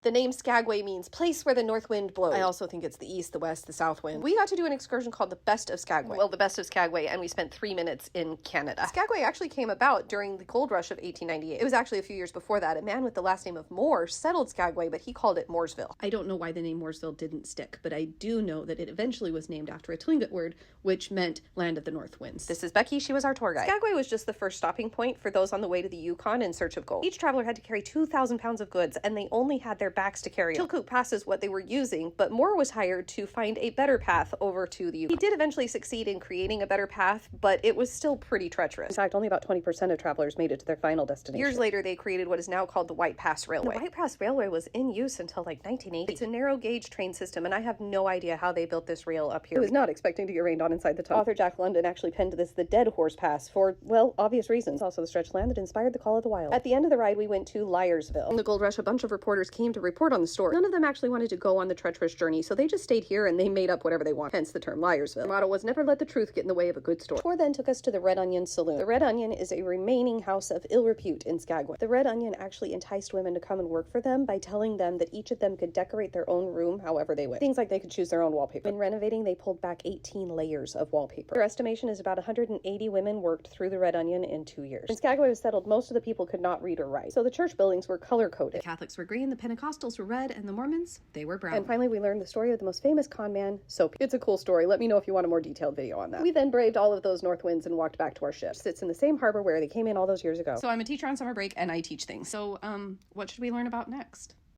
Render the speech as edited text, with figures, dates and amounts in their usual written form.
The name Skagway means place where the north wind blows. I also think it's the east, the west, the south wind. We got to do an excursion called the Best of Skagway. Well, the Best of Skagway, and we spent 3 minutes in Canada. Skagway actually came about during the gold rush of 1898. It was actually a few years before that. A man with the last name of Moore settled Skagway, but he called it Mooresville. I don't know why the name Mooresville didn't stick, but I do know that it eventually was named after a Tlingit word, which meant land of the north winds. This is Becky. She was our tour guide. Skagway was just the first stopping point for those on the way to the Yukon in search of gold. Each traveler had to carry 2,000 pounds of goods, and they only had their backs to carry. Chilkoot Pass is what they were using, but Moore was hired to find a better path over to the Yukon. He did eventually succeed in creating a better path, but it was still pretty treacherous. In fact, only about 20% of travelers made it to their final destination. Years later, they created what is now called the White Pass Railway. The White Pass Railway was in use until like 1980. It's a narrow gauge train system, and I have no idea how they built this rail up here. I was not expecting to get rained on inside the tunnel. Author Jack London actually penned this the Dead Horse Pass for, well, obvious reasons. It's also the stretch of land that inspired the Call of the Wild. At the end of the ride, we went to Liarsville. In the gold rush, a bunch of reporters came to report on the story. None of them actually wanted to go on the treacherous journey, so they just stayed here and they made up whatever they want, hence the term Liarsville. The motto was never let the truth get in the way of a good story. The tour then took us to the Red Onion Saloon. The Red Onion is a remaining house of ill repute in Skagway. The Red Onion actually enticed women to come and work for them by telling them that each of them could decorate their own room however they wish. Things like they could choose their own wallpaper. When renovating, they pulled back 18 layers of wallpaper. Their estimation is about 180 women worked through the Red Onion in 2 years. When Skagway was settled, most of the people could not read or write, so the church buildings were color-coded. The Catholics were green, the Pentecostals were red, and the Mormons, they were brown. And finally, we learned the story of the most famous con man, Soapy. It's a cool story. Let me know if you want a more detailed video on that. We then braved all of those north winds and walked back to our ship. It sits in the same harbor where they came in all those years ago. So I'm a teacher on summer break, and I teach things. So, what should we learn about next?